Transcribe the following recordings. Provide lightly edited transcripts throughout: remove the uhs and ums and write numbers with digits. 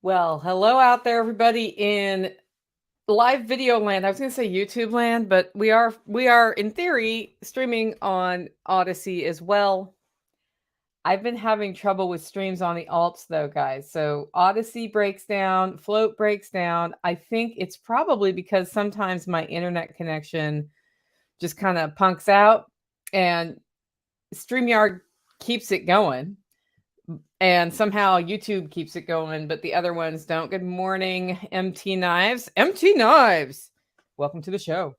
Well, hello out there, everybody in live video land. I was going to say YouTube land, but we are in theory streaming on Odyssey as well. I've been having trouble with streams on the alts though, guys. So Odyssey breaks down, Float breaks down. I think it's probably because sometimes my internet connection just kind of punks out and StreamYard keeps it going. And somehow YouTube keeps it going, but the other ones don't. Good morning, MT Knives. MT Knives, welcome to the show.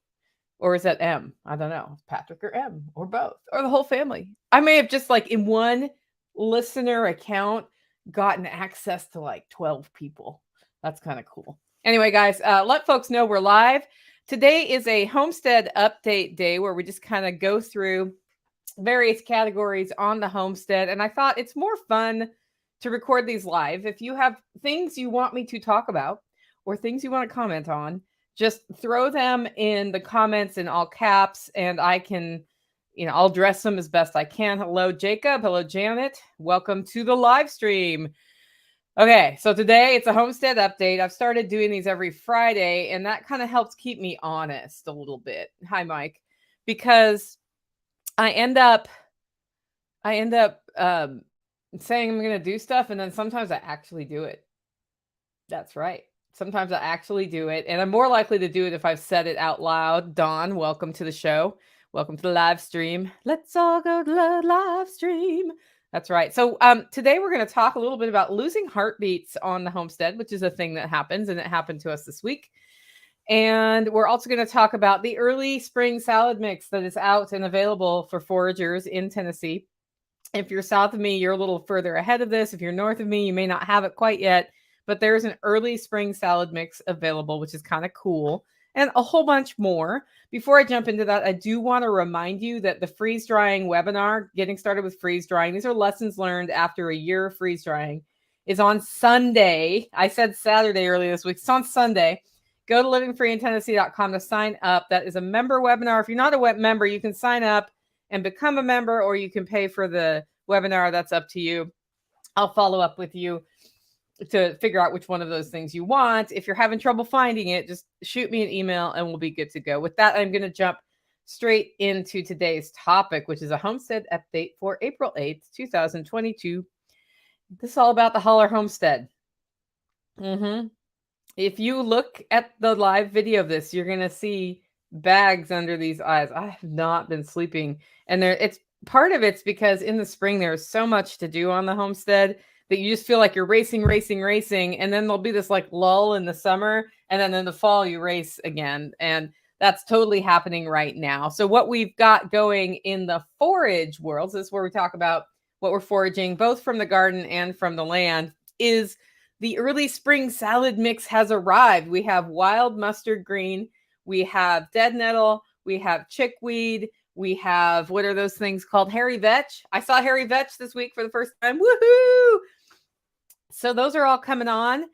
Or is that M? I don't know. Patrick or M or both or the whole family. I may have just like in one listener account gotten access to like 12 people. That's kind of cool. Anyway, guys, let folks know we're live. Today is a Homestead update day where we just kind of go through various categories on the homestead. And I thought it's more fun to record these live. If you have things you want me to talk about or things you want to comment on, just throw them in the comments in all caps and I can, I'll address them as best I can. Hello, Jacob. Hello, Janet. Welcome to the live stream. Okay, so today it's a homestead update. I've started doing these every Friday, and that kind of helps keep me honest a little bit. Hi, Mike. Because I end up saying I'm going to do stuff, and then sometimes I actually do it. That's right. Sometimes I actually do it, and I'm more likely to do it if I've said it out loud. Dawn, welcome to the show. Welcome to the live stream. Let's all go to the live stream. That's right. So today we're going to talk a little bit about losing heartbeats on the homestead, which is a thing that happens, and it happened to us this week. And we're also going to talk about the early spring salad mix that is out and available for foragers in Tennessee. If you're south of me, you're a little further ahead of this. If you're north of me, you may not have it quite yet, but there's an early spring salad mix available, which is kind of cool, and a whole bunch more. Before I jump into that, I do want to remind you that the freeze drying webinar, getting started with freeze drying, these are lessons learned after a year of freeze drying, is on Sunday. I said Saturday earlier this week. It's on Sunday. Go to livingfreeintennessee.com to sign up. That is a member webinar. If you're not a member, you can sign up and become a member, or you can pay for the webinar. That's up to you. I'll follow up with you to figure out which one of those things you want. If you're having trouble finding it, just shoot me an email and we'll be good to go. With that, I'm going to jump straight into today's topic, which is a homestead update for April 8th, 2022. This is all about the Holler Homestead. If you look at the live video of this, you're going to see bags under these eyes. I have not been sleeping. And it's part of it's because in the spring, there's so much to do on the homestead that you just feel like you're racing. And then there'll be this like lull in the summer. And then in the fall, you race again. And that's totally happening right now. So what we've got going in the forage world, so this is where we talk about what we're foraging, both from the garden and from the land, is the early spring salad mix has arrived. We have wild mustard green. We have dead nettle. We have chickweed. We have, what are those things called? Hairy vetch. I saw hairy vetch this week for the first time. Woohoo! So those are all coming on,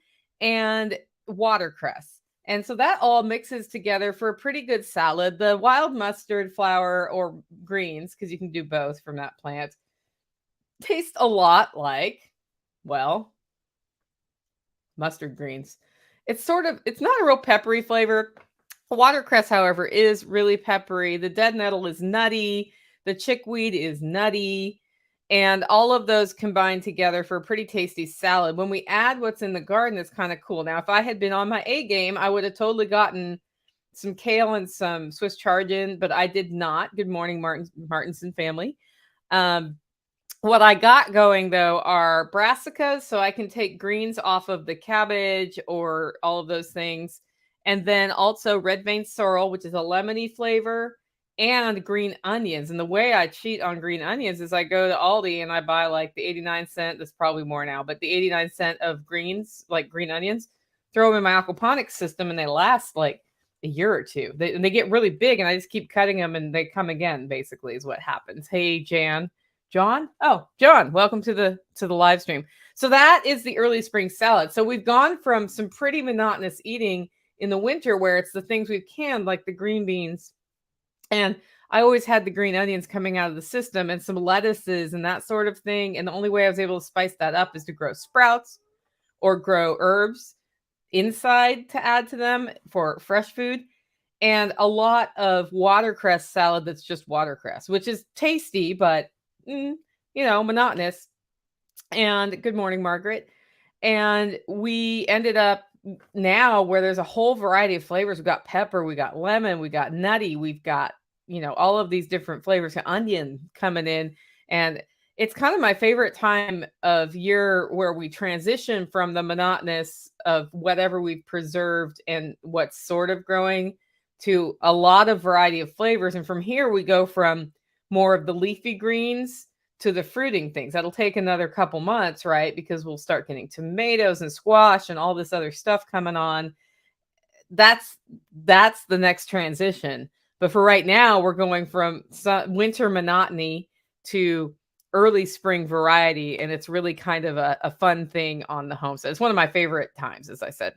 and watercress. And so that all mixes together for a pretty good salad. The wild mustard flower or greens, because you can do both from that plant, taste a lot like, well, mustard greens. It's not a real peppery flavor. Watercress, however, is really peppery. The dead nettle is nutty. The chickweed is nutty. And all of those combine together for a pretty tasty salad. When we add what's in the garden, it's kind of cool. Now, if I had been on my A game, I would have totally gotten some kale and some Swiss chard in, but I did not. Good morning, Martinson family. What I got going, though, are brassicas, so I can take greens off of the cabbage or all of those things. And then also red vein sorrel, which is a lemony flavor, and green onions. And the way I cheat on green onions is I go to Aldi and I buy like the 89-cent, that's probably more now, but the 89-cent of greens, like green onions, throw them in my aquaponics system, and they last like a year or two. They get really big, and I just keep cutting them, and they come again, basically, is what happens. Hey, John, welcome to the live stream. So that is the early spring salad. So we've gone from some pretty monotonous eating in the winter, where it's the things we've canned, like the green beans. And I always had the green onions coming out of the system and some lettuces and that sort of thing. And the only way I was able to spice that up is to grow sprouts, or grow herbs inside to add to them for fresh food, and a lot of watercress salad that's just watercress, which is tasty, but monotonous. And good morning, Margaret. And we ended up now where there's a whole variety of flavors. We got pepper, we got lemon, we got nutty, we've got, all of these different flavors, onion coming in. And it's kind of my favorite time of year where we transition from the monotonous of whatever we've preserved and what's sort of growing to a lot of variety of flavors. And from here, we go from more of the leafy greens to the fruiting things. That'll take another couple months, right? Because we'll start getting tomatoes and squash and all this other stuff coming on. That's the next transition. But for right now, we're going from winter monotony to early spring variety, and it's really kind of a fun thing on the homestead. It's one of my favorite times, as I said.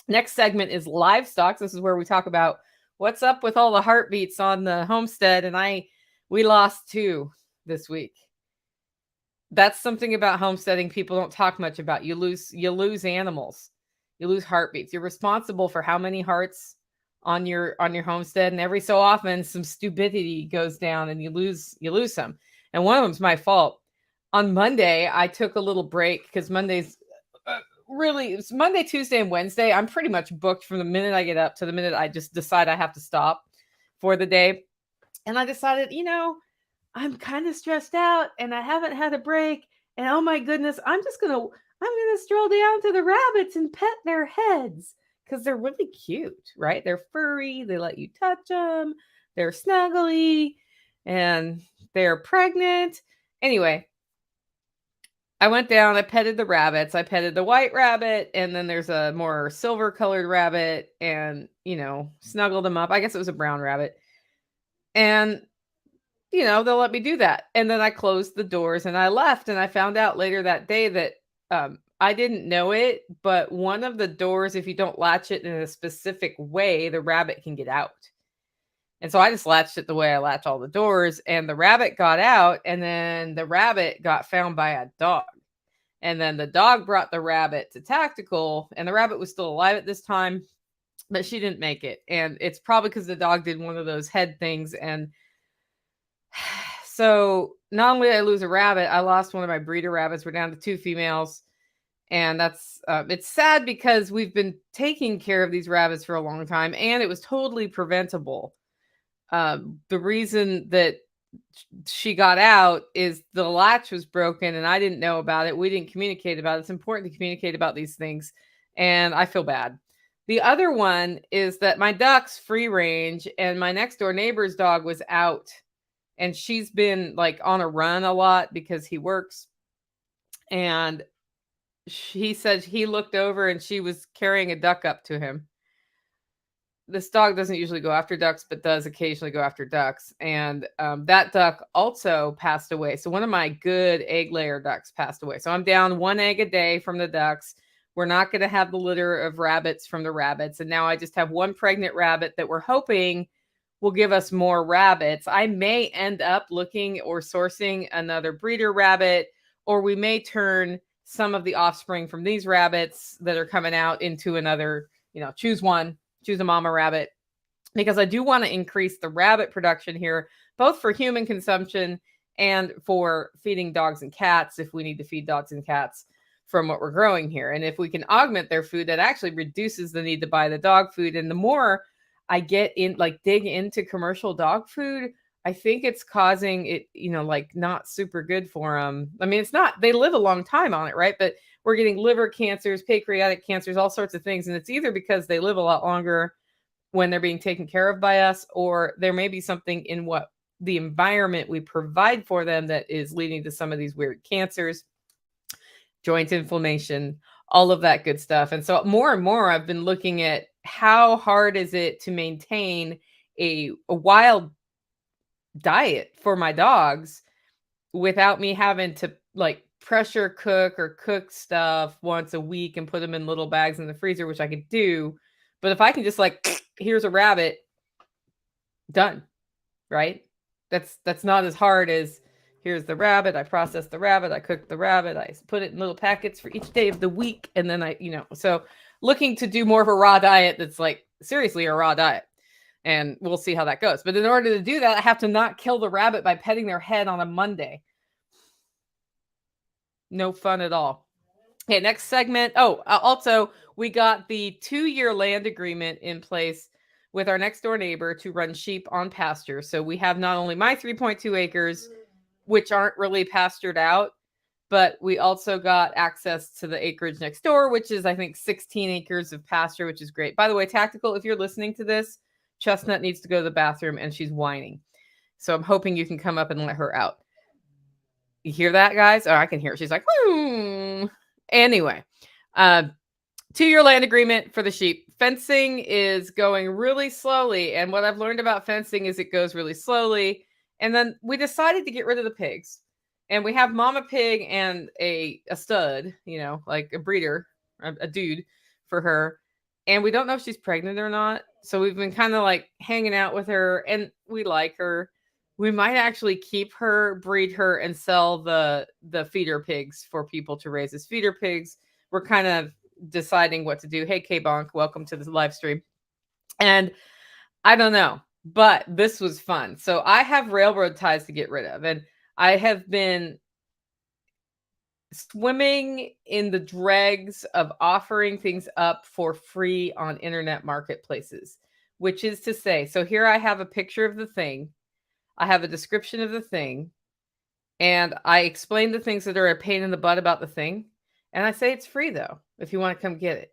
Next segment is livestock. This is where we talk about what's up with all the heartbeats on the homestead, and we lost 2 this week. That's something about homesteading people don't talk much about. You lose animals. You lose heartbeats. You're responsible for how many hearts on your homestead, and every so often some stupidity goes down and you lose some. And one of them's my fault. On Monday, I took a little break because Monday's it's Monday, Tuesday, and Wednesday. I'm pretty much booked from the minute I get up to the minute I just decide I have to stop for the day. And I decided, I'm kind of stressed out and I haven't had a break. And oh my goodness, I'm going to stroll down to the rabbits and pet their heads because they're really cute, right? They're furry. They let you touch them. They're snuggly and they're pregnant. Anyway, I went down, I petted the rabbits. I petted the white rabbit, and then there's a more silver colored rabbit and, snuggled them up. I guess it was a brown rabbit. And they'll let me do that. And then I closed the doors and I left. And I found out later that day that I didn't know it, but one of the doors, if you don't latch it in a specific way, the rabbit can get out. And so I just latched it the way I latch all the doors, and the rabbit got out, and then the rabbit got found by a dog. And then the dog brought the rabbit to tactical, and the rabbit was still alive at this time, but she didn't make it. And it's probably because the dog did one of those head things. And so not only did I lose a rabbit, I lost one of my breeder rabbits. We're down to 2 females. And that's, it's sad because we've been taking care of these rabbits for a long time, and it was totally preventable. The reason that she got out is the latch was broken and I didn't know about it. We didn't communicate about it. It's important to communicate about these things. And I feel bad. The other one is that my duck's free range and my next door neighbor's dog was out, and she's been like on a run a lot because he works. And he said he looked over and she was carrying a duck up to him. This dog doesn't usually go after ducks, but does occasionally go after ducks. And that duck also passed away. So one of my good egg layer ducks passed away. So I'm down 1 egg a day from the ducks. We're not going to have the litter of rabbits from the rabbits. And now I just have 1 pregnant rabbit that we're hoping will give us more rabbits. I may end up looking or sourcing another breeder rabbit, or we may turn some of the offspring from these rabbits that are coming out into another, choose a mama rabbit, because I do want to increase the rabbit production here, both for human consumption and for feeding dogs and cats if we need to feed dogs and cats from what we're growing here. And if we can augment their food, that actually reduces the need to buy the dog food. And the more I get in, dig into commercial dog food, I think it's causing it, not super good for them. I mean, it's not, they live a long time on it, right? But we're getting liver cancers, pancreatic cancers, all sorts of things. And it's either because they live a lot longer when they're being taken care of by us, or there may be something in what the environment we provide for them that is leading to some of these weird cancers, joint inflammation, all of that good stuff. And so more and more, I've been looking at how hard is it to maintain a wild diet for my dogs without me having to pressure cook or cook stuff once a week and put them in little bags in the freezer, which I could do. But if I can just here's a rabbit, done, right? That's not as hard as Here's the rabbit. I processed the rabbit. I cooked the rabbit. I put it in little packets for each day of the week. And then so looking to do more of a raw diet that's like seriously a raw diet. And we'll see how that goes. But in order to do that, I have to not kill the rabbit by petting their head on a Monday. No fun at all. Okay, next segment. Oh, also, we got the 2-year land agreement in place with our next door neighbor to run sheep on pasture. So we have not only my 3.2 acres, which aren't really pastured out, but we also got access to the acreage next door, which is, I think, 16 acres of pasture, which is great. By the way, Tactical, if you're listening to this, Chestnut needs to go to the bathroom and she's whining. So I'm hoping you can come up and let her out. You hear that, guys? Oh, I can hear it. She's like, Anyway, 2-year land agreement for the sheep. Fencing is going really slowly. And what I've learned about fencing is it goes really slowly. And then we decided to get rid of the pigs. And we have mama pig and a stud, like a breeder, a dude for her. And we don't know if she's pregnant or not. So we've been kind of like hanging out with her and we like her. We might actually keep her, breed her, and sell the feeder pigs for people to raise as feeder pigs. We're kind of deciding what to do. Hey, K-Bonk, welcome to this live stream. And I don't know, but this was fun. So I have railroad ties to get rid of. And I have been swimming in the dregs of offering things up for free on internet marketplaces, which is to say, so here I have a picture of the thing. I have a description of the thing, and I explain the things that are a pain in the butt about the thing. And I say it's free, though, if you want to come get it.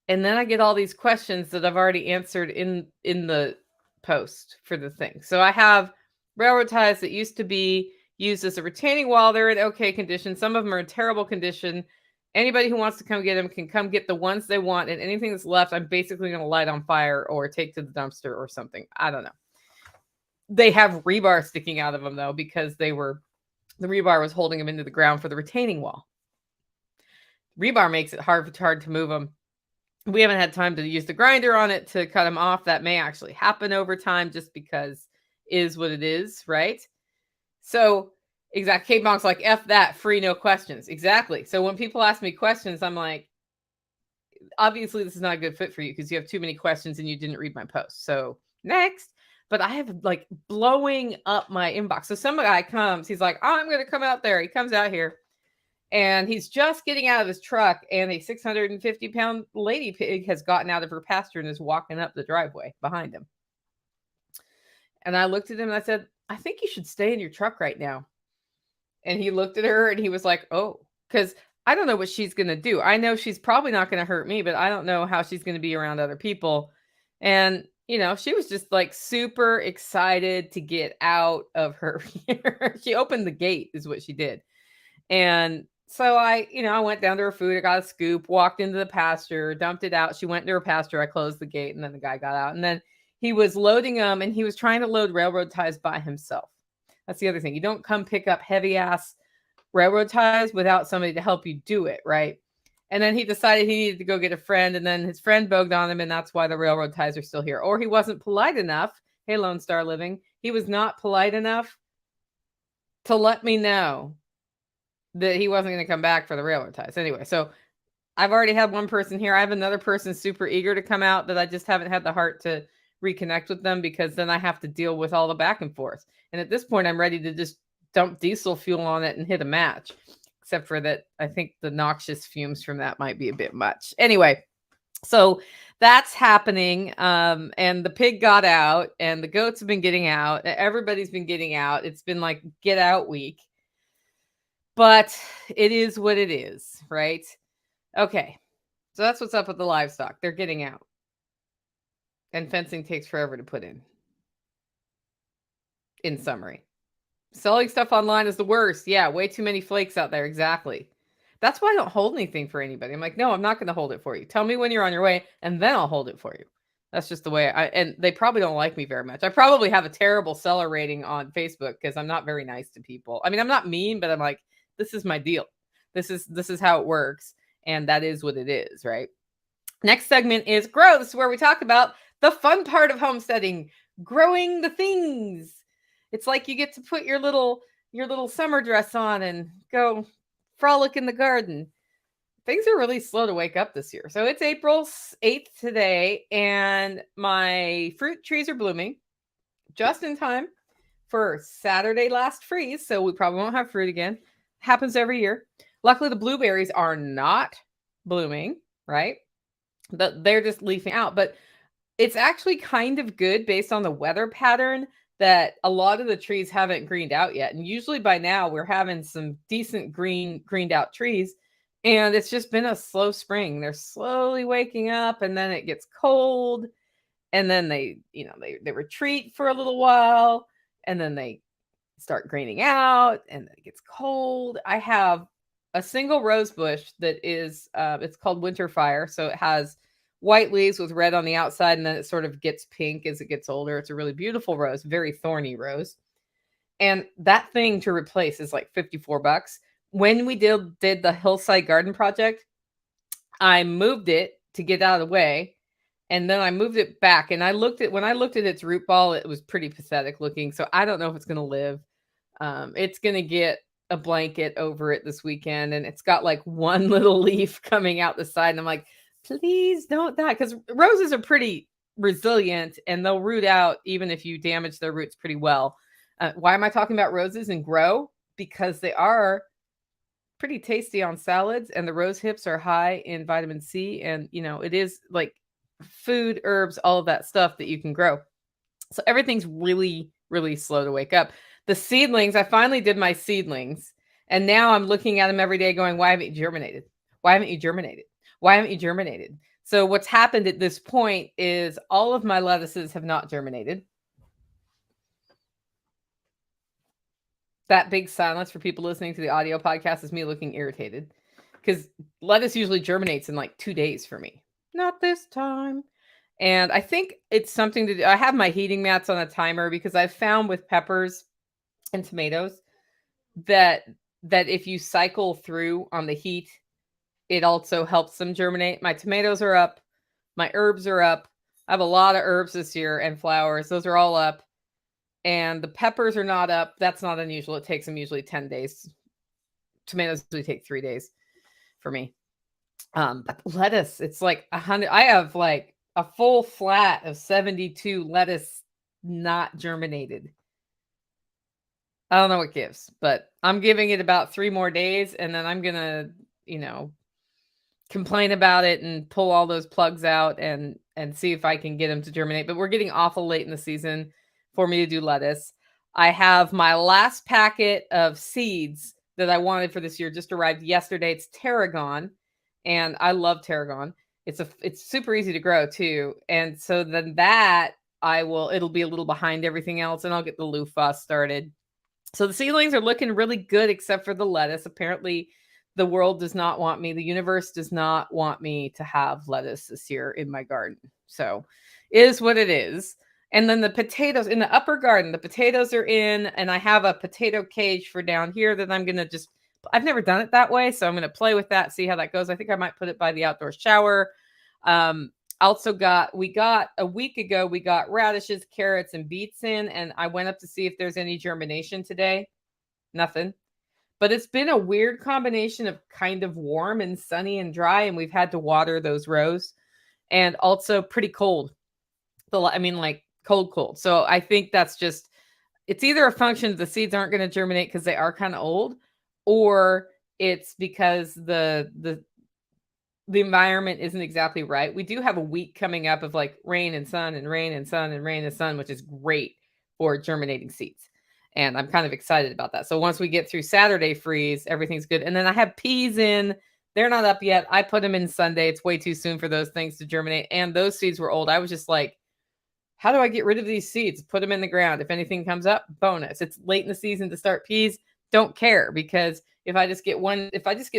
And then I get all these questions that I've already answered in the post for the thing. So I have railroad ties that used to be used as a retaining wall. They're in okay condition. Some of them are in terrible condition. Anybody who wants to come get them can come get the ones they want. And anything that's left, I'm basically going to light on fire or take to the dumpster or something. I don't know. They have rebar sticking out of them, though, because the rebar was holding them into the ground for the retaining wall. Rebar makes it hard to move them. We haven't had time to use the grinder on it to cut them off. That may actually happen over time just because is what it is, right? So, exactly. K-Bonk's like, F that, free, no questions. Exactly. So when people ask me questions, I'm like, obviously this is not a good fit for you because you have too many questions and you didn't read my post. So next. But I have like blowing up my inbox. So some guy comes, he's like, oh, I'm going to come out there. He comes out here and he's just getting out of his truck and a 650-pound lady pig has gotten out of her pasture and is walking up the driveway behind him. And I looked at him and I said, I think you should stay in your truck right now. And he looked at her and he was like, oh, because I don't know what she's going to do. I know she's probably not going to hurt me, but I don't know how she's going to be around other people. And she was just like super excited to get out of her. She opened the gate is what she did. And so I went down to her food. I got a scoop, walked into the pasture, dumped it out. She went into her pasture. I closed the gate and then the guy got out. And then he was loading them and he was trying to load railroad ties by himself. That's the other thing. You don't come pick up heavy ass railroad ties without somebody to help you do it. Right. And then he decided he needed to go get a friend, and then his friend bogged on him, and that's why the railroad ties are still here. Or he wasn't polite enough. Hey, Lone Star Living. He was not polite enough to let me know that he wasn't going to come back for the railroad ties. Anyway, so I've already had one person here. I have another person super eager to come out that I just haven't had the heart to reconnect with them because then I have to deal with all the back and forth. And at this point, I'm ready to just dump diesel fuel on it and hit a match. Except for that, I think the noxious fumes from that might be a bit much. Anyway, so that's happening. And the pig got out and the goats have been getting out. Everybody's been getting out. It's been like get out week. But it is what it is, right? Okay. So that's what's up with the livestock. They're getting out. And fencing takes forever to put in summary. Selling stuff online is the worst. Yeah, way too many flakes out there. Exactly. That's why I don't hold anything for anybody. I'm like, no, I'm not going to hold it for you. Tell me when you're on your way, and then I'll hold it for you. That's just the way and they probably don't like me very much. I probably have a terrible seller rating on Facebook because I'm not very nice to people. I mean, I'm not mean, but I'm like, this is my deal. This is how it works. And that is what it is, right? Next segment is grow. This is where we talk about the fun part of homesteading, growing the things. It's like you get to put your little summer dress on and go frolic in the garden. Things are really slow to wake up this year. So it's April 8th today, and my fruit trees are blooming just in time for Saturday last freeze. So we probably won't have fruit again. Happens every year. Luckily, the blueberries are not blooming, right? But they're just leafing out. But it's actually kind of good based on the weather pattern that a lot of the trees haven't greened out yet. And usually by now we're having some decent greened out trees. And it's just been a slow spring. They're slowly waking up, and then it gets cold, and then they retreat for a little while, and then they start greening out, and then it gets cold. I have a single rose bush that is it's called winter fire. So it has white leaves with red on the outside, and then it sort of gets pink as it gets older. It's a really beautiful rose, very thorny rose. And that thing to replace is like $54. When we did the hillside garden project, I moved it to get out of the way, and then I moved it back, and when I looked at its root ball, it was pretty pathetic looking. So I don't know if it's going to live. It's going to get a blanket over it this weekend, and it's got like one little leaf coming out the side, and I'm like, please don't die, because roses are pretty resilient and they'll root out even if you damage their roots pretty well. Why am I talking about roses and grow? Because they are pretty tasty on salads, and the rose hips are high in vitamin C, and it is like food, herbs, all of that stuff that you can grow. So everything's really, really slow to wake up. The seedlings, I finally did my seedlings, and now I'm looking at them every day going, why haven't you germinated? Why haven't you germinated? Why haven't you germinated? So what's happened at this point is all of my lettuces have not germinated. That big silence for people listening to the audio podcast is me looking irritated, because lettuce usually germinates in like 2 days for me. Not this time. And I think it's something to do. I have my heating mats on a timer, because I've found with peppers and tomatoes that if you cycle through on the heat, it also helps them germinate. My tomatoes are up. My herbs are up. I have a lot of herbs this year and flowers. Those are all up. And the peppers are not up. That's not unusual. It takes them usually 10 days. Tomatoes usually take 3 days for me. But lettuce, it's like 100. I have like a full flat of 72 lettuce not germinated. I don't know what gives, but I'm giving it about 3 more days, and then I'm gonna, complain about it and pull all those plugs out and see if I can get them to germinate. But we're getting awful late in the season for me to do lettuce. I have my last packet of seeds that I wanted for this year just arrived yesterday. It's tarragon, and I love tarragon. It's super easy to grow too. And so then it'll be a little behind everything else, and I'll get the loofah started. So the seedlings are looking really good, except for the lettuce. Apparently the world does not want me, the universe does not want me to have lettuce this year in my garden. So it is what it is. And then the potatoes in the upper garden, the potatoes are in, and I have a potato cage for down here that I'm going to I've never done it that way. So I'm going to play with that, see how that goes. I think I might put it by the outdoor shower. We got a week ago, we got radishes, carrots, and beets in, and I went up to see if there's any germination today. Nothing. But it's been a weird combination of kind of warm and sunny and dry, and we've had to water those rows, and also pretty cold. Like cold. So I think that's just, it's either a function that the seeds aren't going to germinate because they are kind of old, or it's because the environment isn't exactly right. We do have a week coming up of like rain and sun and rain and sun and rain and sun, which is great for germinating seeds. And I'm kind of excited about that. So once we get through Saturday freeze, everything's good. And then I have peas in. They're not up yet. I put them in Sunday. It's way too soon for those things to germinate. And those seeds were old. I was just like, how do I get rid of these seeds? Put them in the ground. If anything comes up, bonus. It's late in the season to start peas. Don't care, because if I just get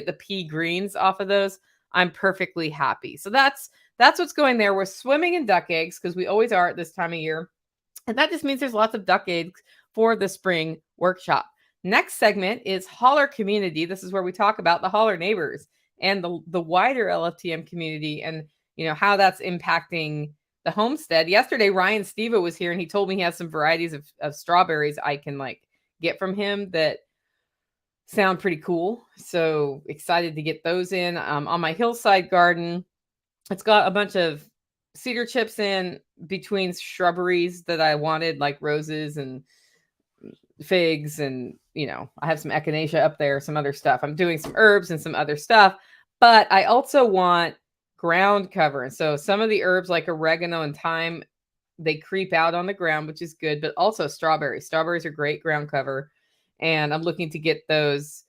the pea greens off of those, I'm perfectly happy. So that's what's going there. We're swimming in duck eggs, because we always are at this time of year. And that just means there's lots of duck eggs for the spring workshop. Next segment is Holler Community. This is where we talk about the Holler neighbors and the wider LFTM community, and how that's impacting the Homestead. Yesterday, Ryan Steva was here and he told me he has some varieties of strawberries I can like get from him that sound pretty cool. So excited to get those in. On my hillside garden, it's got a bunch of cedar chips in between shrubberies that I wanted, like roses and figs, and I have some echinacea up there, some other stuff. I'm doing some herbs and some other stuff, but I also want ground cover. And so some of the herbs like oregano and thyme, they creep out on the ground, which is good, but also strawberries. Strawberries are great ground cover, and I'm looking to get those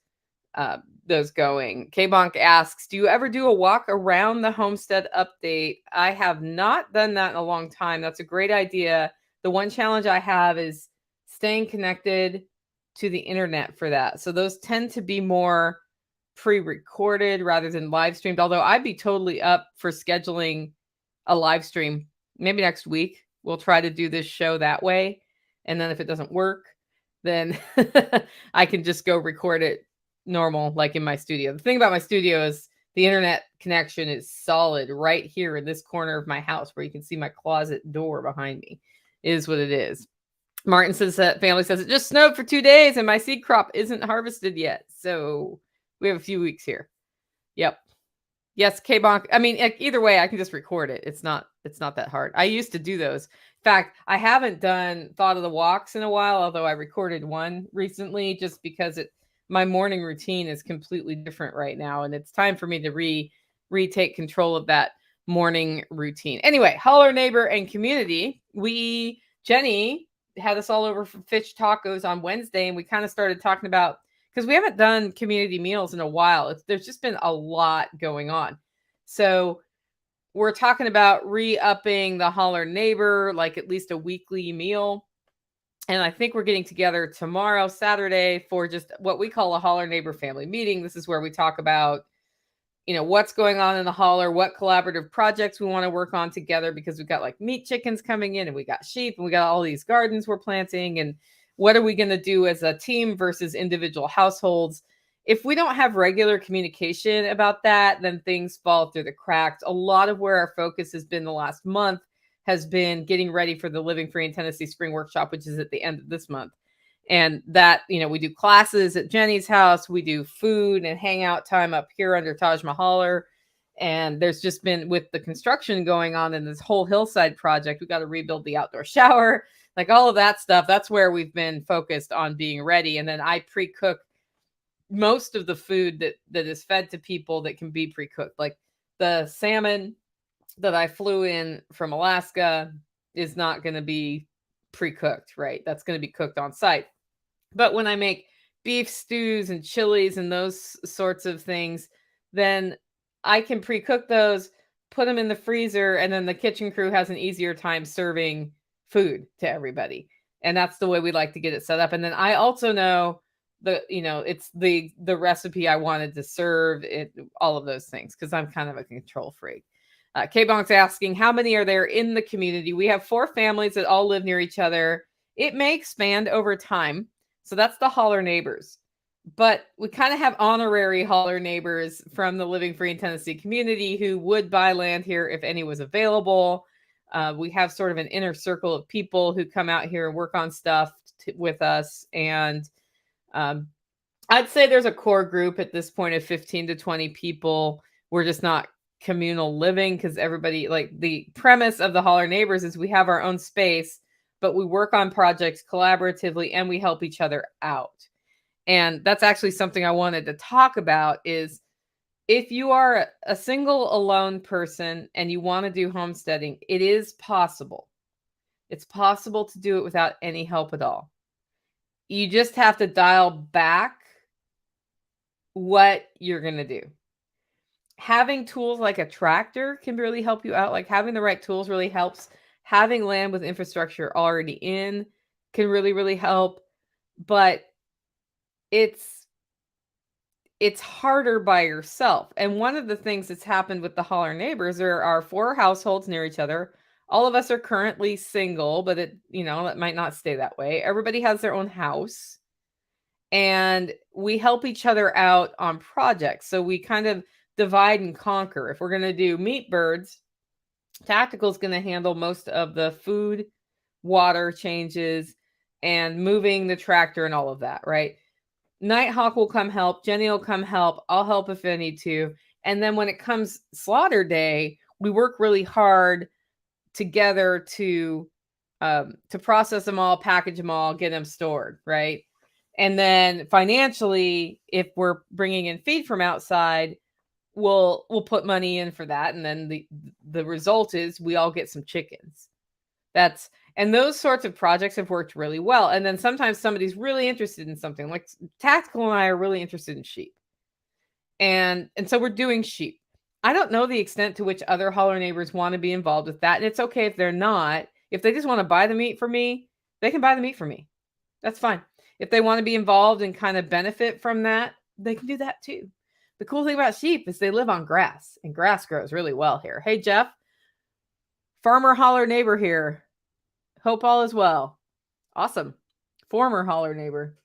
going. K-Bonk asks, do you ever do a walk around the homestead update? I have not done that in a long time. That's a great idea. The one challenge I have is staying connected to the internet for that. So those tend to be more pre-recorded rather than live streamed. Although I'd be totally up for scheduling a live stream maybe next week. We'll try to do this show that way. And then if it doesn't work, then I can just go record it normal, like in my studio. The thing about my studio is the internet connection is solid right here in this corner of my house where you can see my closet door behind me. It is what it is. Martin says that family says it just snowed for 2 days and my seed crop isn't harvested yet. So we have a few weeks here. Yep. Yes, K-Bonk. I mean, either way, I can just record it. It's not that hard. I used to do those. In fact, I haven't done Thought of the Walks in a while, although I recorded one recently just because my morning routine is completely different right now. And it's time for me to retake control of that morning routine. Anyway, holler neighbor and community. Jenny had us all over for fish tacos on Wednesday, and we kind of started talking about, because we haven't done community meals in a while. There's just been a lot going on. So we're talking about re-upping the holler neighbor, like at least a weekly meal. And I think we're getting together tomorrow, Saturday, for just what we call a holler neighbor family meeting. This is where we talk about, what's going on in the holler, what collaborative projects we want to work on together, because we've got like meat chickens coming in and we got sheep and we got all these gardens we're planting, and what are we going to do as a team versus individual households? If we don't have regular communication about that, then things fall through the cracks. A lot of where our focus has been the last month has been getting ready for the Living Free in Tennessee Spring Workshop, which is at the end of this month. And that, we do classes at Jenny's house. We do food and hangout time up here under Taj Mahal. And there's just been, with the construction going on in this whole hillside project, we got to rebuild the outdoor shower, like all of that stuff. That's where we've been focused on being ready. And then I pre-cook most of the food that is fed to people that can be pre-cooked. Like the salmon that I flew in from Alaska is not going to be pre-cooked, right? That's going to be cooked on site. But when I make beef stews and chilies and those sorts of things, then I can pre-cook those, put them in the freezer, and then the kitchen crew has an easier time serving food to everybody. And that's the way we like to get it set up. And then I also know it's the recipe I wanted to serve, all of those things, because I'm kind of a control freak. K-Bonk's asking, how many are there in the community? We have 4 families that all live near each other. It may expand over time. So that's the holler neighbors. But we kind of have honorary holler neighbors from the Living Free in Tennessee community who would buy land here if any was available. We have sort of an inner circle of people who come out here and work on stuff with us. And I'd say there's a core group at this point of 15 to 20 people. We're just not communal living, because everybody, like, the premise of the holler neighbors is we have our own space, but we work on projects collaboratively and we help each other out. And that's actually something I wanted to talk about, is if you are a single alone person and you want to do homesteading, it is possible. It's possible to do it without any help at all. You just have to dial back what you're going to do. Having tools like a tractor can really help you out. Like, having the right tools really helps. Having land with infrastructure already in can really, really help. But it's harder by yourself. And one of the things that's happened with the holler neighbors, there are 4 households near each other. All of us are currently single, but it might not stay that way. Everybody has their own house, and we help each other out on projects. So we kind of divide and conquer. If we're going to do meat birds, Tactical is going to handle most of the food, water changes, and moving the tractor and all of that, right? Nighthawk will come help. Jenny will come help. I'll help if I need to. And then when it comes slaughter day, we work really hard together to process them all, package them all, get them stored, right? And then financially, if we're bringing in feed from outside, we'll put money in for that, and then the result is we all get some chickens. And those sorts of projects have worked really well. And then sometimes somebody's really interested in something, like Tactical and I are really interested in sheep. And so we're doing sheep. I don't know the extent to which other hauler neighbors want to be involved with that. And it's okay if they're not. If they just want to buy the meat for me, they can buy the meat for me. That's fine. If they want to be involved and kind of benefit from that, they can do that too. The cool thing about sheep is they live on grass, and grass grows really well here. Hey, Jeff, farmer hauler neighbor here. Hope all is well. Awesome. Former hauler neighbor.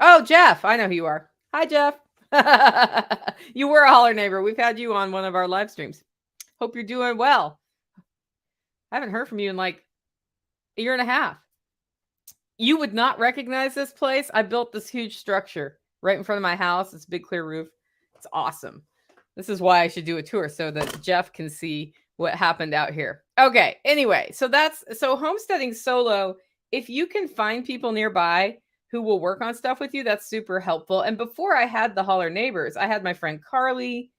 Oh, Jeff. I know who you are. Hi, Jeff. You were a hauler neighbor. We've had you on one of our live streams. Hope you're doing well. I haven't heard from you in like a year and a half. You would not recognize this place. I built this huge structure right in front of my house. It's a big clear roof. It's awesome. This is why I should do a tour so that Jeff can see what happened out here. Okay. Anyway, so homesteading solo, if you can find people nearby who will work on stuff with you, that's super helpful. And before I had the hauler neighbors, I had my friend Carly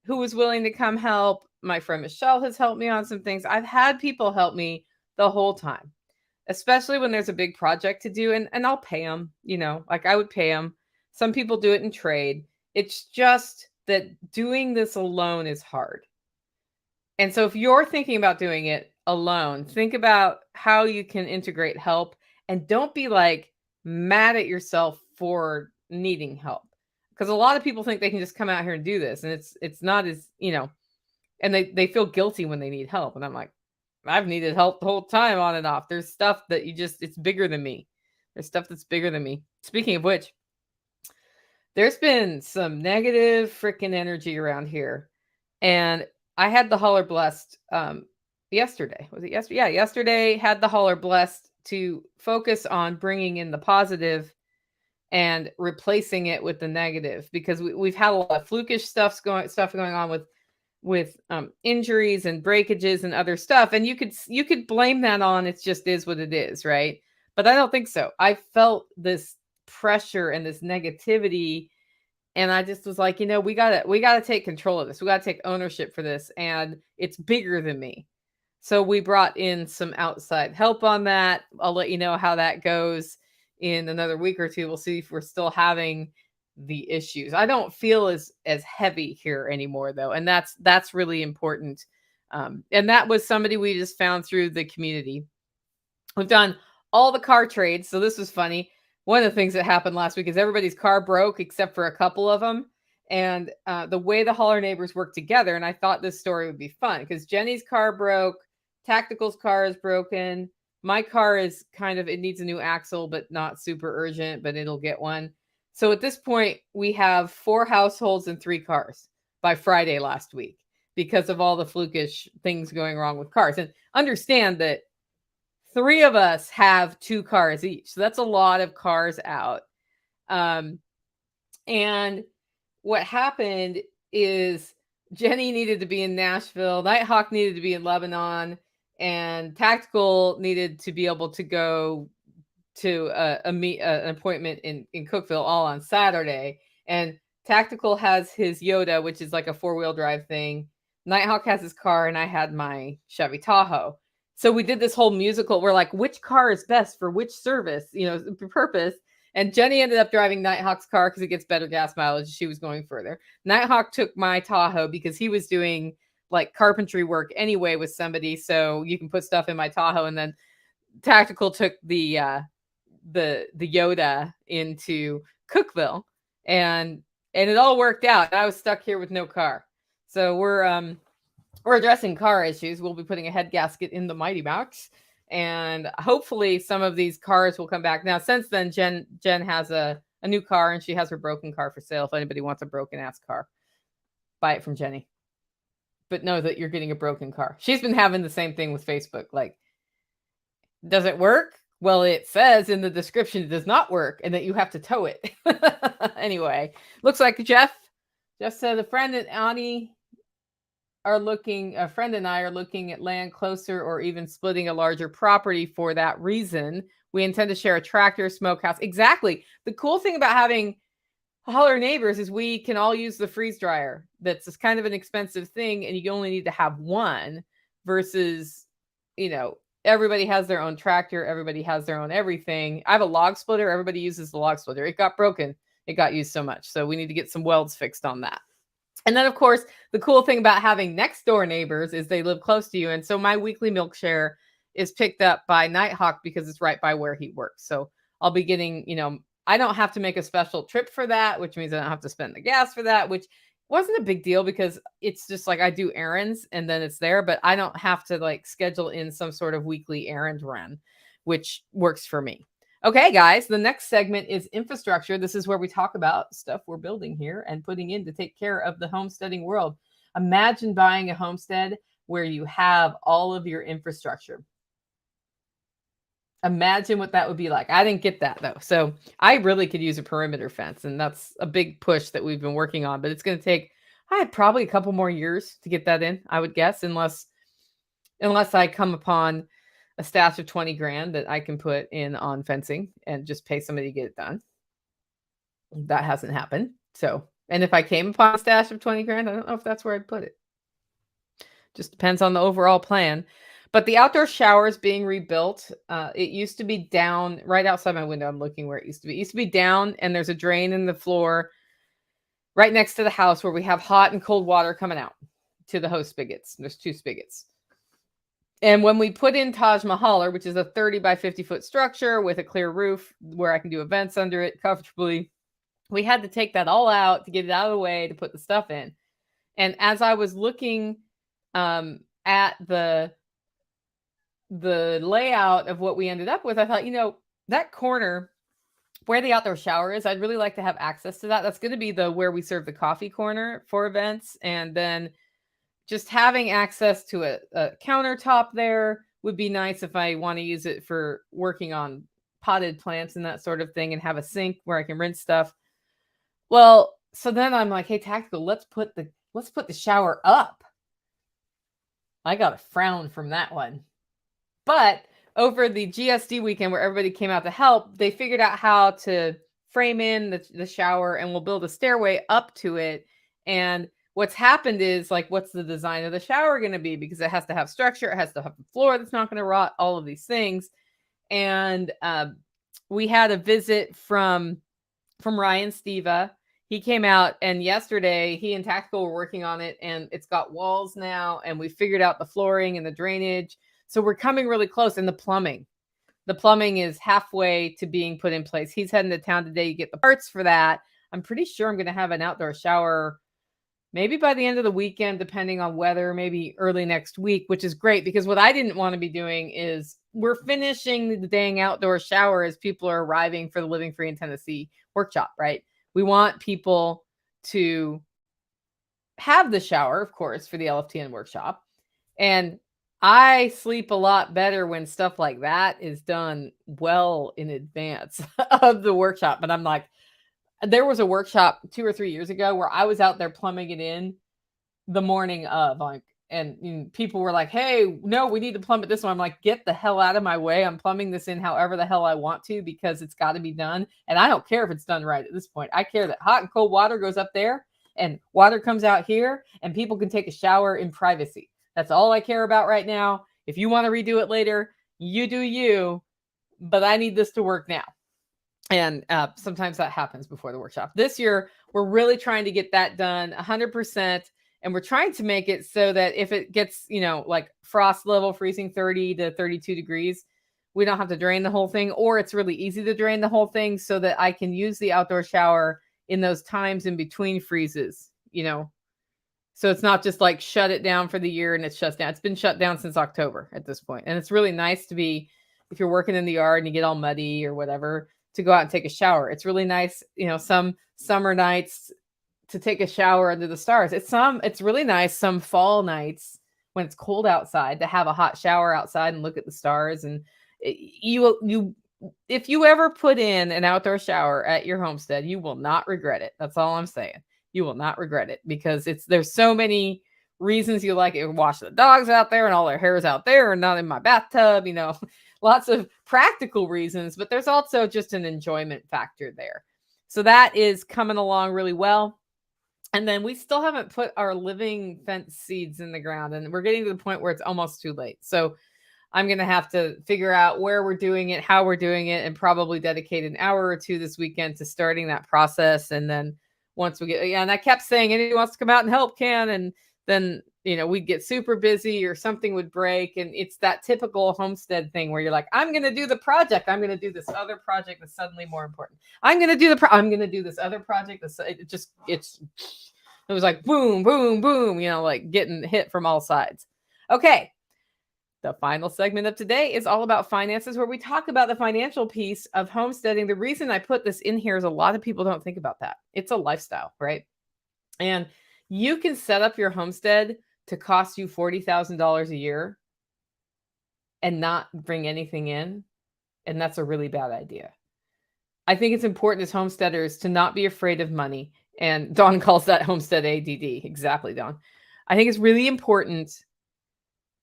who was willing to come help. My friend Michelle has helped me on some things. I've had people help me the whole time, especially when there's a big project to do, and I'll pay them, like I would pay them. Some people do it in trade. It's just that doing this alone is hard. And so if you're thinking about doing it alone, think about how you can integrate help, and don't be like mad at yourself for needing help. Because a lot of people think they can just come out here and do this, and it's not as, and they feel guilty when they need help. And I'm like, I've needed help the whole time on and off. There's stuff that it's bigger than me. There's stuff that's bigger than me. Speaking of which, there's been some negative freaking energy around here. And I had the hauler blessed yesterday. Was it yesterday? Yeah, yesterday had the hauler blessed to focus on bringing in the positive and replacing it with the negative, because we've had a lot of flukish stuff going on with injuries and breakages and other stuff. And you could blame that on it just is what it is, right? But I don't think so. I felt this pressure and this negativity, and I just was like, we gotta take control of this. We gotta take ownership for this, and it's bigger than me. So we brought in some outside help on that. I'll let you know how that goes in another week or two. We'll see if we're still having the issues. I don't feel as heavy here anymore, though, and that's really important. And that was somebody we just found through the community. We've done all the car trades, so this was funny. One of the things that happened last week is everybody's car broke except for a couple of them. And the way the hauler neighbors work together, and I thought this story would be fun because Jenny's car broke, Tactical's car is broken. My car is it needs a new axle, but not super urgent, but it'll get one. So at this point, we have 4 households and 3 cars by Friday last week because of all the flukish things going wrong with cars. And understand that 3 of us have 2 cars each. So that's a lot of cars out. And what happened is Jenny needed to be in Nashville. Nighthawk needed to be in Lebanon. And Tactical needed to be able to go to an appointment in Cookeville all on Saturday. And Tactical has his Yoda, which is like a 4-wheel drive thing. Nighthawk has his car, and I had my Chevy Tahoe. So we did this whole musical. We're like, which car is best for which service, purpose. And Jenny ended up driving Nighthawk's car because it gets better gas mileage. She was going further. Nighthawk took my Tahoe because he was doing like carpentry work anyway with somebody, so you can put stuff in my Tahoe. And then Tactical took the Yoda into Cookeville, and it all worked out. I was stuck here with no car. So we're addressing car issues. We'll be putting a head gasket in the Mighty Mouse, and hopefully some of these cars will come back. Now, since then, Jen has a new car, and she has her broken car for sale. If anybody wants a broken ass car, buy it from Jenny. but know that you're getting a broken car. She's been having the same thing with Facebook. Like, does it work? Well, it says in the description it does not work and that you have to tow it. Anyway, looks like Jeff said a friend and Ani a friend and I are looking at land closer or even splitting a larger property for that reason. We intend to share a tractor, smokehouse. Exactly. The cool thing about having holler neighbors is we can all use the freeze dryer. That's kind of an expensive thing, and you only need to have one versus, everybody has their own tractor. Everybody has their own everything. I have a log splitter. Everybody uses the log splitter. It got broken. It got used so much. So we need to get some welds fixed on that. And then, of course, the cool thing about having next door neighbors is they live close to you. And so my weekly milk share is picked up by Nighthawk because it's right by where he works. So I'll be getting, I don't have to make a special trip for that, which means I don't have to spend the gas for that, which wasn't a big deal because it's just like I do errands and then it's there, but I don't have to like schedule in some sort of weekly errand run, which works for me. Okay, guys, the next segment is infrastructure. This is where we talk about stuff we're building here and putting in to take care of the homesteading world. Imagine buying a homestead where you have all of your infrastructure. Imagine what that would be like. I didn't get that though. So I really could use a perimeter fence, and that's a big push that we've been working on, but it's going to take probably a couple more years to get that in, I would guess, unless I come upon a stash of 20 grand that I can put in on fencing and just pay somebody to get it done. That hasn't happened. So, and if I came upon a stash of 20 grand, I don't know if that's where I'd put it. Just depends on the overall plan. But the outdoor shower is being rebuilt. It used to be down right outside my window. I'm looking where it used to be. It used to be down, and there's a drain in the floor right next to the house where we have hot and cold water coming out to the hose spigots. There's 2 spigots. And when we put in Taj Mahal, which is a 30 by 50 foot structure with a clear roof where I can do events under it comfortably, we had to take that all out to get it out of the way to put the stuff in. And as I was looking at the layout of what we ended up with, I thought, that corner where the outdoor shower is, I'd really like to have access to that. That's going to be where we serve the coffee corner for events. And then just having access to a countertop there would be nice if I want to use it for working on potted plants and that sort of thing, and have a sink where I can rinse stuff. Well, so then I'm like, hey, Tactical, let's put the shower up. I got a frown from that one. But over the GSD weekend where everybody came out to help, they figured out how to frame in the shower, and we'll build a stairway up to it. And what's happened is, like, what's the design of the shower going to be? Because it has to have structure. It has to have a floor that's not going to rot, all of these things. And we had a visit from Ryan Steva. He came out, and yesterday he and Tactical were working on it, and it's got walls now, and we figured out the flooring and the drainage. So we're coming really close. And the plumbing is halfway to being put in place. He's heading to town today to get the parts for that. I'm pretty sure I'm going to have an outdoor shower maybe by the end of the weekend, depending on weather, maybe early next week, which is great, because what I didn't want to be doing is we're finishing the dang outdoor shower as people are arriving for the Living Free in Tennessee workshop, right? We want people to have the shower, of course, for the LFTN workshop. And I sleep a lot better when stuff like that is done well in advance of the workshop. But I'm like, there was a workshop 2 or 3 years ago where I was out there plumbing it in the morning of, like, and people were like, hey, no, we need to plumb it this one. I'm like, get the hell out of my way. I'm plumbing this in however the hell I want to, because it's got to be done. And I don't care if it's done right at this point. I care that hot and cold water goes up there and water comes out here and people can take a shower in privacy. That's all I care about right now. If you want to redo it later, you do you, but I need this to work now. And sometimes that happens before the workshop. This year, we're really trying to get that done 100%. And we're trying to make it so that if it gets, like frost level, freezing 30 to 32 degrees, we don't have to drain the whole thing, or it's really easy to drain the whole thing so that I can use the outdoor shower in those times in between freezes, So it's not just like shut it down for the year and it shuts down. It's been shut down since October at this point. And it's really nice to be, if you're working in the yard and you get all muddy or whatever, to go out and take a shower. It's really nice. Some summer nights, to take a shower under the stars. It's really nice some fall nights when it's cold outside to have a hot shower outside and look at the stars. And you if you ever put in an outdoor shower at your homestead, you will not regret it. That's all I'm saying. You will not regret it, because there's so many reasons you like it. Wash the dogs out there and all their hair's out there and not in my bathtub, lots of practical reasons, but there's also just an enjoyment factor there. So that is coming along really well. And then we still haven't put our living fence seeds in the ground, and we're getting to the point where it's almost too late. So I'm going to have to figure out where we're doing it, how we're doing it, and probably dedicate an hour or two this weekend to starting that process. And then once we get, and I kept saying, anyone wants to come out and help can, and then, we'd get super busy or something would break. And it's that typical homestead thing where you're like, I'm going to do the project. I'm going to do this other project that's suddenly more important. I'm going to do this other project. It was like, boom, boom, boom, like getting hit from all sides. Okay. The final segment of today is all about finances, where we talk about the financial piece of homesteading. The reason I put this in here is a lot of people don't think about that. It's a lifestyle, right? And you can set up your homestead to cost you $40,000 a year and not bring anything in. And that's a really bad idea. I think it's important as homesteaders to not be afraid of money. And Dawn calls that homestead ADD. Exactly, Dawn. I think it's really important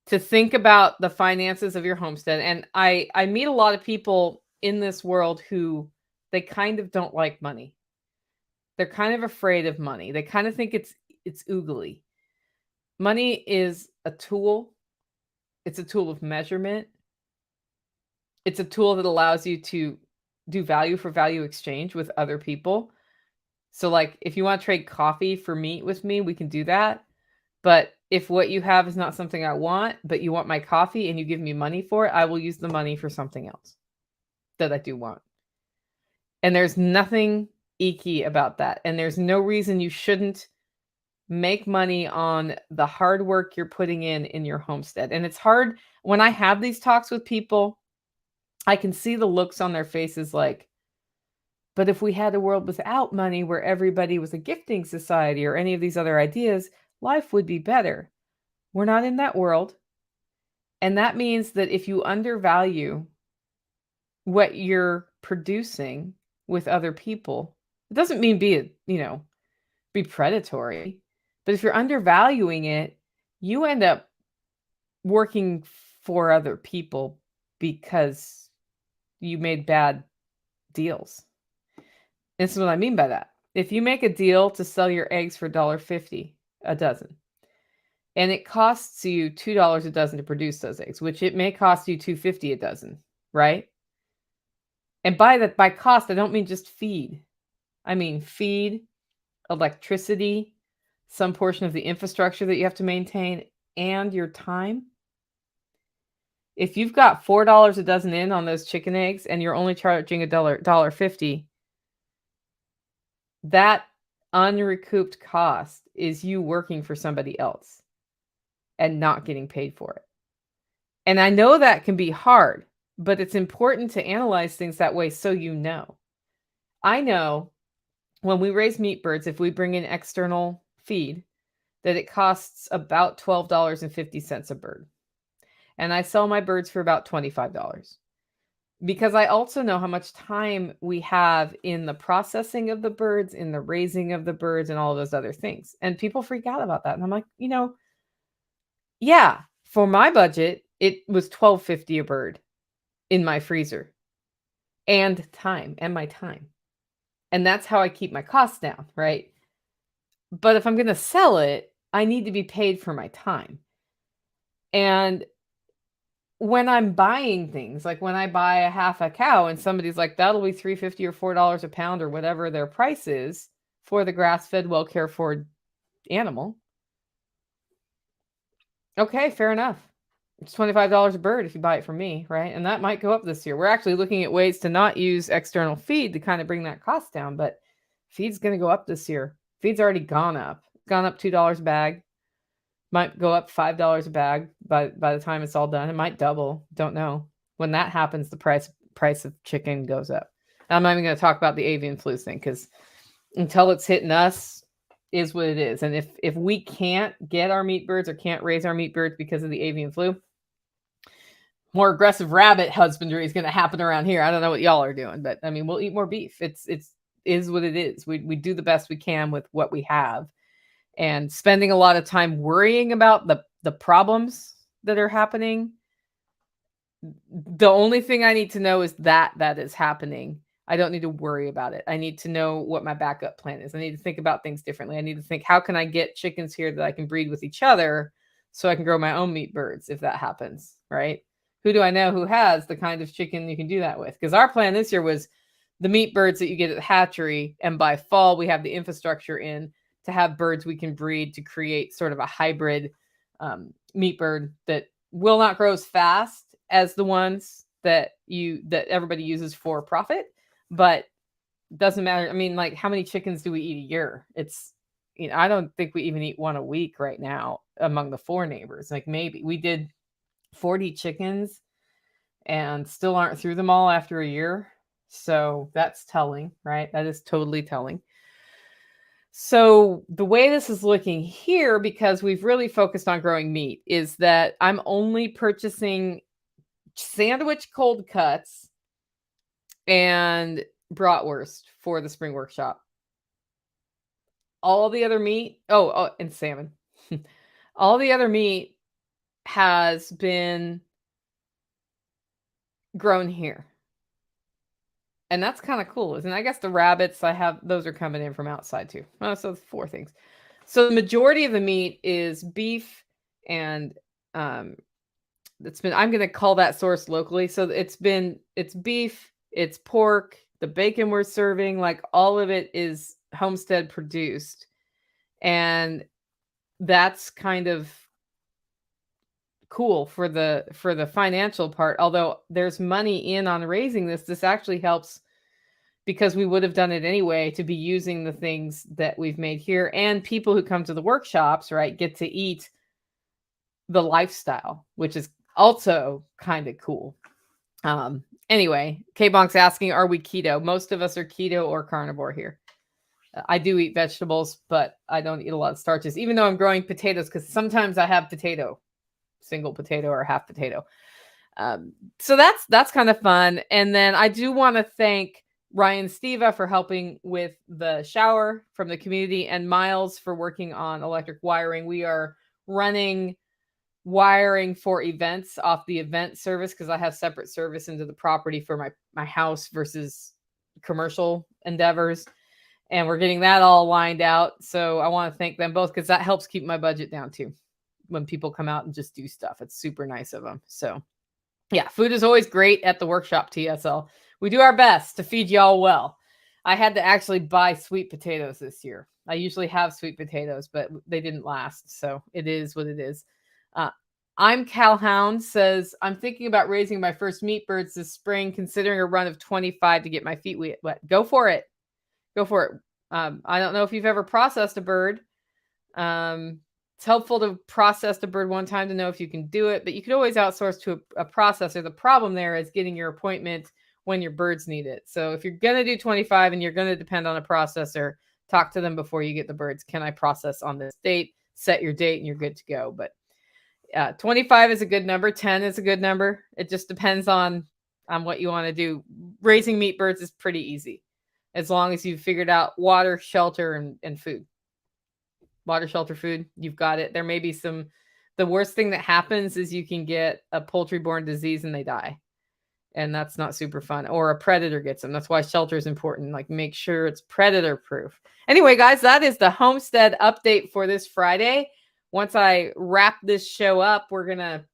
to think about the finances of your homestead. And I meet a lot of people in this world who they kind of don't like money. They're kind of afraid of money. They kind of think it's oogly. Money is a tool. It's a tool of measurement. It's a tool that allows you to do value for value exchange with other people. So like if you want to trade coffee for meat with me, we can do that. But if what you have is not something I want, but you want my coffee and you give me money for it, I will use the money for something else that I do want. And there's nothing icky about that. And there's no reason you shouldn't make money on the hard work you're putting in your homestead. And it's hard when I have these talks with people, I can see the looks on their faces like, but if we had a world without money where everybody was a gifting society or any of these other ideas, life would be better. We're not in that world. And that means that if you undervalue what you're producing with other people, it doesn't mean be predatory. But if you're undervaluing it, you end up working for other people because you made bad deals. This is what I mean by that. If you make a deal to sell your eggs for $1.50 a dozen, and it costs you $2 a dozen to produce those eggs, which it may cost you $2.50 a dozen, right? And by cost, I don't mean just feed. I mean feed, electricity, some portion of the infrastructure that you have to maintain, and your time. If you've got $4 a dozen in on those chicken eggs and you're only charging $1.50, that unrecouped cost is you working for somebody else and not getting paid for it. And I know that can be hard, but it's important to analyze things that way so you know. I know when we raise meat birds, if we bring in external feed, that it costs about $12.50 a bird. And I sell my birds for about $25. Because I also know how much time we have in the processing of the birds, in the raising of the birds, and all of those other things. And people freak out about that. And I'm like, yeah, for my budget, it was $12.50 a bird in my freezer. And my time. And that's how I keep my costs down, right? But if I'm going to sell it, I need to be paid for my time. And when I'm buying things, like when I buy a half a cow and somebody's like, that'll be $3.50 or $4 a pound or whatever their price is for the grass-fed, well cared for animal. Okay, fair enough. It's $25 a bird if you buy it from me, right? And that might go up this year. We're actually looking at ways to not use external feed to kind of bring that cost down, but feed's going to go up this year. Feed's already gone up $2 a bag. Might go up $5 a bag by the time it's all done. It might double. Don't know. When that happens, the price of chicken goes up. I'm not even going to talk about the avian flu thing because until it's hitting us, is what it is. And if we can't get our meat birds or can't raise our meat birds because of the avian flu, more aggressive rabbit husbandry is going to happen around here. I don't know what y'all are doing, but I mean, we'll eat more beef. It's is what it is. We do the best we can with what we have, and spending a lot of time worrying about the problems that are happening. The only thing I need to know is that is happening. I don't need to worry about it. I need to know what my backup plan is. I need to think about things differently. I need to think, how can I get chickens here that I can breed with each other so I can grow my own meat birds if that happens, right? Who do I know who has the kind of chicken you can do that with? Because our plan this year was the meat birds that you get at the hatchery, and by fall we have the infrastructure in to have birds we can breed to create sort of a hybrid meat bird that will not grow as fast as the ones that everybody uses for profit, but doesn't matter. I mean, like, how many chickens do we eat a year? It's, I don't think we even eat one a week right now among the 4 neighbors. Like, maybe we did 40 chickens and still aren't through them all after a year. So that's telling, right? That is totally telling. So the way this is looking here, because we've really focused on growing meat, is that I'm only purchasing sandwich cold cuts and bratwurst for the spring workshop. All the other meat, and salmon. All the other meat has been grown here. And that's kind of cool, isn't it? I guess the rabbits those are coming in from outside too. Oh, so 4 things. So the majority of the meat is beef, and I'm going to call that sourced locally. So it's beef, it's pork, the bacon we're serving, like all of it is Homestead produced. And that's kind of cool for the financial part. Although there's money in on raising this actually helps, because we would have done it anyway, to be using the things that we've made here. And people who come to the workshops, right, get to eat the lifestyle, which is also kind of cool. Anyway, K-Bonk's asking, are we keto? Most of us are keto or carnivore here. I do eat vegetables, but I don't eat a lot of starches, even though I'm growing potatoes, because sometimes I have single potato or half potato. So that's kind of fun. And then I do want to thank Ryan Steva for helping with the shower from the community, and Miles for working on electric wiring. We are running wiring for events off the event service, because I have separate service into the property for my house versus commercial endeavors. And we're getting that all lined out. So I want to thank them both, because that helps keep my budget down too. When people come out and just do stuff, it's super nice of them. So yeah, food is always great at the workshop, TSL. We do our best to feed y'all well. I had to actually buy sweet potatoes this year. I usually have sweet potatoes, but they didn't last. So it is what it is. I'm Calhoun says, I'm thinking about raising my first meat birds this spring, considering a run of 25 to get my feet wet. Go for it. Go for it. I don't know if you've ever processed a bird. It's helpful to process the bird one time to know if you can do it, but you could always outsource to a processor. The problem there is getting your appointment when your birds need it. So if you're going to do 25 and you're going to depend on a processor, talk to them before you get the birds. Can I process on this date? Set your date and you're good to go. But 25 is a good number. 10 is a good number. It just depends on what you want to do. Raising meat birds is pretty easy, as long as you've figured out water, shelter, and food. Water, shelter, food, you've got it. There may be the worst thing that happens is you can get a poultry-borne disease and they die. And that's not super fun. Or a predator gets them. That's why shelter is important. Like, make sure it's predator proof. Anyway, guys, that is the Homestead update for this Friday. Once I wrap this show up, we're going to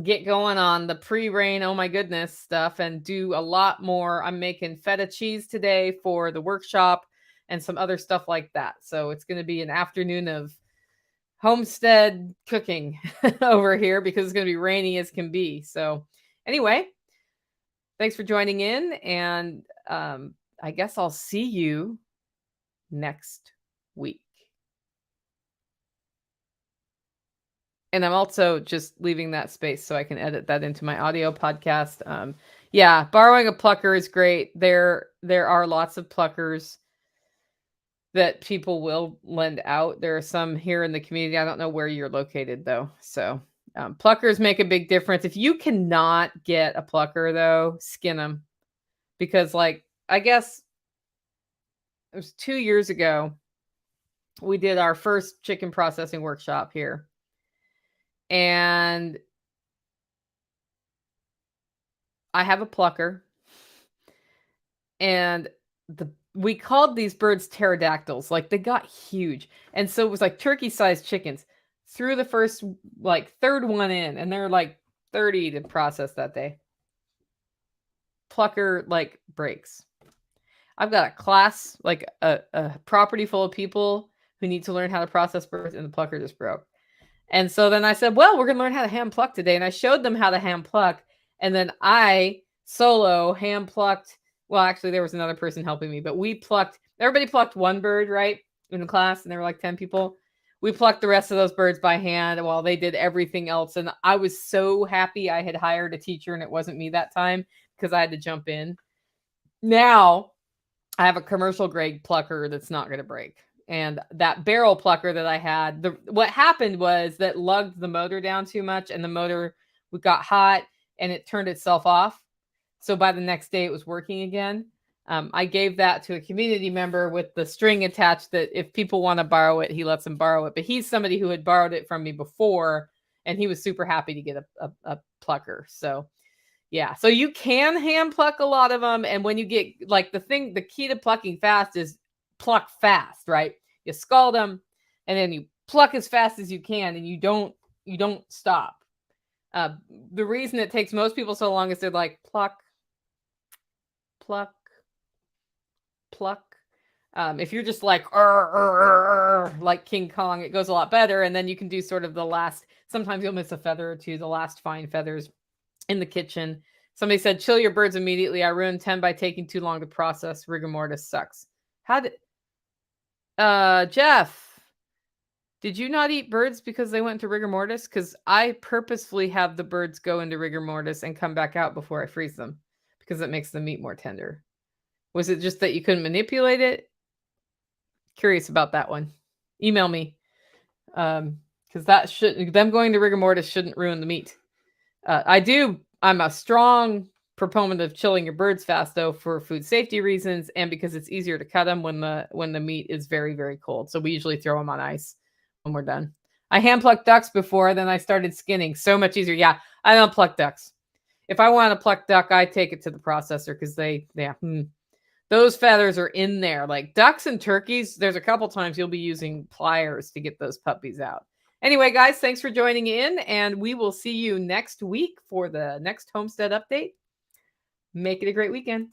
get going on the pre-rain, oh my goodness stuff, and do a lot more. I'm making feta cheese today for the workshop and some other stuff like that. So it's going to be an afternoon of homestead cooking over here, because it's going to be rainy as can be. So anyway, thanks for joining in. And I guess I'll see you next week. And I'm also just leaving that space so I can edit that into my audio podcast. Yeah, borrowing a plucker is great. There are lots of pluckers that people will lend out. There are some here in the community. I don't know where you're located though. So pluckers make a big difference. If you cannot get a plucker though, skin them, because like I guess it was 2 years ago we did our first chicken processing workshop here, and I have a plucker, and we called these birds pterodactyls. Like they got huge, and so it was like turkey-sized chickens. Threw the first like third one in, and they're like 30 to process that day. Plucker like breaks. I've got a class, like a property full of people who need to learn how to process birds, and the plucker just broke. And so then I said, well, we're going to learn how to hand pluck today. And I showed them how to hand pluck. And then I solo hand plucked. Well, actually, there was another person helping me, but everybody plucked one bird, right, in the class. And there were like 10 people. We plucked the rest of those birds by hand while they did everything else. And I was so happy I had hired a teacher and it wasn't me that time because I had to jump in. Now I have a commercial grade plucker that's not going to break. And that barrel plucker that I had, what happened was that lugged the motor down too much, and the motor got hot and it turned itself off. So by the next day it was working again. I gave that to a community member with the string attached that if people want to borrow it, he lets them borrow it. But he's somebody who had borrowed it from me before, and he was super happy to get a plucker. So yeah, so you can hand pluck a lot of them. And when you get like the key to plucking fast is pluck fast, right? You scald them and then you pluck as fast as you can, and you don't stop. The reason it takes most people so long is they're like pluck, pluck, pluck. If you're just like like King Kong, it goes a lot better. And then you can do sort of the last, sometimes you'll miss a feather or two, the last fine feathers in the kitchen. Somebody said, chill your birds immediately. I ruined 10 by taking too long to process. Rigor mortis sucks. How did Jeff, did you not eat birds because they went into rigor mortis? Because I purposefully have the birds go into rigor mortis and come back out before I freeze them because it makes the meat more tender. Was it just that you couldn't manipulate it? Curious about that one. Email me. Because them going to rigor mortis shouldn't ruin the meat. I'm a strong proponent of chilling your birds fast, though, for food safety reasons and because it's easier to cut them when the meat is very, very cold. So we usually throw them on ice when we're done. I hand plucked ducks before, then I started skinning. So much easier. Yeah, I don't pluck ducks. If I want to pluck duck, I take it to the processor because those feathers are in there. Like ducks and turkeys, there's a couple times you'll be using pliers to get those puppies out. Anyway, guys, thanks for joining in, and we will see you next week for the next Homestead update. Make it a great weekend.